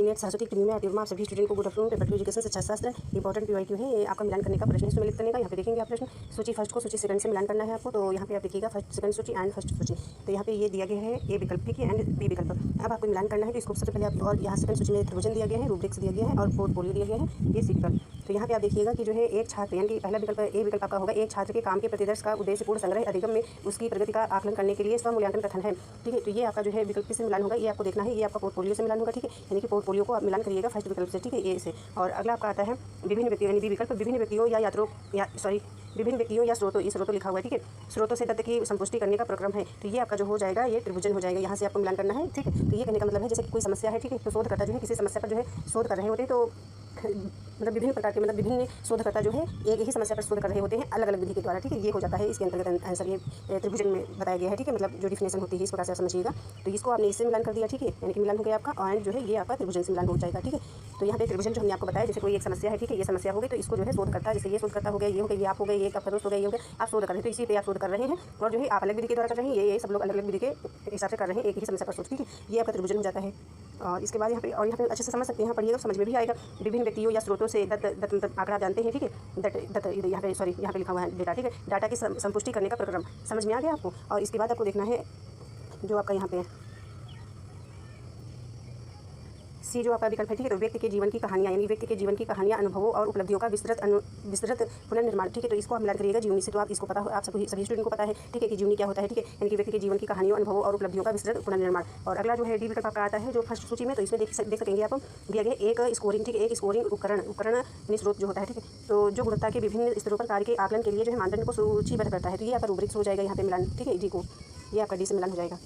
Net Saraswati TV में आती हूँ। आप सभी स्टूडेंट को गुड आफ्टरनून। पेपर 2 एजुकेशन शिक्षा शास्त्र इंपॉर्टेंट PYQ है। ये आपका मिलान करने का प्रश्न है, इसमें मिलित करने का। यहाँ पे देखेंगे आप प्रश्न सूची फर्स्ट को सूची सेकंड से मिलान करना है आपको। तो यहाँ पे आप देखिएगा फर्स्ट सेकंड सूची एंड फर्स्ट सूची। तो यहाँ पे ये दिया गया है ए विकल्प, ठीक है, एंड बी विकल्प। अब आपको मिलान करना है तो इसको सबसे पहले आप, और यहाँ सेकंड सूची में त्रिभुजन दिया गया है, रूब्रिक्स दिया गया है और पोर्टफोलियो दिया गया है, ये सी विकल्प। तो यहाँ पे आप देखिएगा कि जो है एक छात्र, यानी कि पहला विकल्प ए विकल्प आपका होगा, एक छात्र के काम के प्रतिदर्श का उद्देश्यपूर्ण संग्रह अधिगम में उसकी प्रगति का आकलन करने के लिए स्वमूल्यांकन कथन है, ठीक है। तो ये आपका जो है विकल्प से मिलान होगा, ये आपको देखना है, ये आपका पोर्टफोलियो से मिलान होगा, ठीक है, यानी कि पोर्टफोलियो को आप मिलान करिएगा फर्स्ट विकल्प से, ठीक है, ए से। और अगला आपका आता है विभिन्न व्यक्तियों, यानी बी विकल्प, विभिन्न व्यक्तियों या यात्रों विभिन्न व्यक्तियों या स्रोतों, ये स्रोतों लिखा हुआ है, ठीक है, स्रोतों से तथ्य की संपुष्टि करने का प्रक्रम है। तो ये आपका जो हो जाएगा, ये त्रिभुजन हो जाएगा, यहाँ से आपको मिलान करना है, ठीक है। तो ये कहने का मतलब है जैसे कि कोई समस्या है, ठीक है, तो शोधकर्ता जो है किसी समस्या पर जो है शोध कर रहे होते हैं, तो मतलब विभिन्न प्रकार के, मतलब विभिन्न शोधकर्ता जो है एक ही समस्या पर शोध कर रहे होते हैं अलग अलग विधि के द्वारा, ठीक है, ये हो जाता है इसके अंतर्गत आंसर, ये त्रिभुजन में बताया गया है, ठीक है, मतलब जो डिफिनेशन होती है इस प्रकार से आप समझिएगा। तो इसको आपने इससे मिलान कर दिया, ठीक है, यानी कि मिलान हो गया आपका, और जो है ये आपका त्रिभुजन से मिलान हो जाएगा, ठीक है। तो यहाँ पे त्रिभुजन जो हमने आपको बताया, जैसे कोई एक समस्या है, ठीक है, ये समस्या हो गई, तो इसको जो है शोध करता है, जैसे ये शोध करता हो गया, ये हो गया, ये आप हो गए, ये आपका दोस्त हो गया, ये हो गया, आप शोध कर रहे हैं, तो इसी पे आप शोध कर रहे हैं, और जो है आप अलग विधि के द्वारा कर रहे हैं, ये सब लोग अलग अलग विधि के हिसाब से कर रहे हैं एक ही समस्या पर शोध, ठीक है, ये आपका त्रिभुजन हो जाता है। और इसके बाद यहाँ पे अच्छे से समझ सकते हैं, यहाँ पढ़िएगा समझ में भी आएगा। विभिन्न व्यक्तियों या स्रोतों से दत्त मतलब आंकड़ा जानते हैं, ठीक है, दत्त यहाँ पे सॉरी यहाँ पे लिखा हुआ है डेटा, ठीक है, डाटा की संपुष्टि करने का प्रक्रम समझ में आ गया आपको। और इसके बाद आपको देखना है जो आपका यहाँ पे सी जो आपका विकल्प है, ठीक है, तो व्यक्ति के जीवन की कहानियाँ, यानी व्यक्ति के जीवन की कहानियाँ, अनुभवों और उपलब्धियों का विस्तृत पुनर्निर्माण, ठीक है। तो इसको आप मिलान करिएगा जीवनी से, तो आप इसको पता हो, आप सभी स्टूडेंट को पता है, ठीक है, कि जीवनी क्या होता है, ठीक है, यानी कि व्यक्ति के जीवन की कहानियों, अनुभवों और उपलब्धियों का विस्तृत पुनर्निर्माण। और अगला जो है डी विकल्प आपका आता है जो फर्स्ट सूची में, तो इसमें देख सकेंगे आप, दिया गया एक स्कोरिंग, ठीक है, एक स्कोरिंग उपकरण यानी स्रोत जो होता है, ठीक है, तो जो गुणवत्ता के विभिन्न स्तरों पर कार्य के आकलन के लिए जो है मानदंड को सूचीबद्ध करता है। तो ये आपका रूब्रिक्स हो जाएगा यहाँ पे मिलान, ठीक है, डी को, ये आपका डी से मिलान हो जाएगा,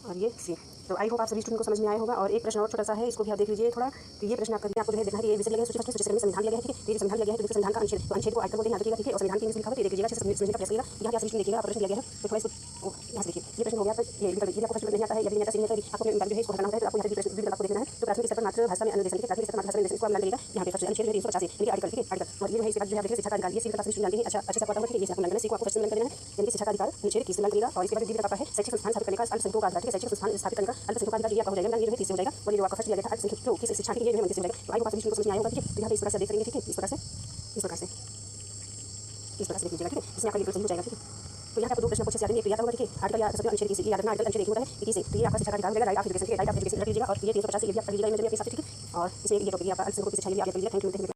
और ये सी। तो आई होप आप सभी स्टूडेंट को समझ में आया होगा। और एक प्रश्न और छोटा सा है, इसको भी आप देख लीजिए थोड़ा। तो ये प्रश्न आपको जो है देखना है, ये विषय लगे सूची फर्स्ट में संविधान लगे है, ठीक है, ये संविधान लगे है, तो संविधान का अनुच्छेद, तो अनुच्छेद को आइकन को ध्यान रखिएगा, ठीक है, और संविधान की इंग्लिश लिखा हुआ है, देख लीजिएगा, अच्छे से समझने का प्रयास करिएगा। यहाँ पे आप सभी देखिएगा प्रश्न दिया गया है, तो थोड़ा इसको यहाँ से देखिए, ये प्रश्न हो गया, ये आपको फर्स्ट नहीं आता है, यदि नहीं आता सीखने का आपको जो है इसको हटाना होता है, तो आपको यहाँ पे प्रश्न आपको देखना है। तो प्राथमिक स्तर पर मात्र भाषा में अनुदेशन, ठीक है, प्राथमिक स्तर पर मात्र भाषा में अनुदेशन, इसको आप मिलान करिएगा। यहाँ पे फर्स्ट अनुच्छेद 385, यानी आर्टिकल, ठीक है, आर्टिकल, और ये है इसके बाद जो है देखिए शिक्षा का अधिकार, ये सीधे पास जानते हैं, अच्छा अच्छे से पता होगा, ठीक है, ये आपको मिलान करना है, आपको फर्स्ट मिलान करना है, यानी कि शिक्षा का अधिकार अनुच्छेद 30 मिलान करिएगा। और इसके बाद डी विकल्प है शैक्षिक संस्थान स्थापित करने का अल्पसंख्यकों का अधिकार, ठीक है, शैक्षिक संस्थान स्थापित करने का अल्पसंख्यकों का अधिकार, ये आपका हो जाएगा, ये जो है 30 हो जाएगा। और ये जो आपका फर्स्ट दिया गया था अल्पसंख्यकों की शिक्षा, ठीक है, ये हो जाएगा। तो आई होप आप सभी को समझ में आया होगा, ठीक है। तो यहाँ पे इस प्रकार से देख लेंगे, ठीक है, इस प्रकार से देख लीजिएगा, ठीक है, इसमें आपका बिल्कुल सही हो जाएगा, ठीक है। तो यहाँ पे दो प्रश्न कुछ याद नहीं, एक याद होगा, ठीक है, आर्टिकल या अनुच्छेद की याद रखना, आर्टिकल अनुच्छेद 1 होता है 21 से, तो ये आपका शिक्षा का अधिकार मिलेगा, राइट ऑफ एजुकेशन, ठीक है, राइट ऑफ एजुकेशन रख लीजिएगा। और ये 350 ये भी आप कर लीजिएगा, इमेज में आपके साथ, ठीक है। और इसे ये टॉपिक आपका अल्पसंख्यकों की शिक्षा, ये भी आप कर लीजिएगा। Thank you.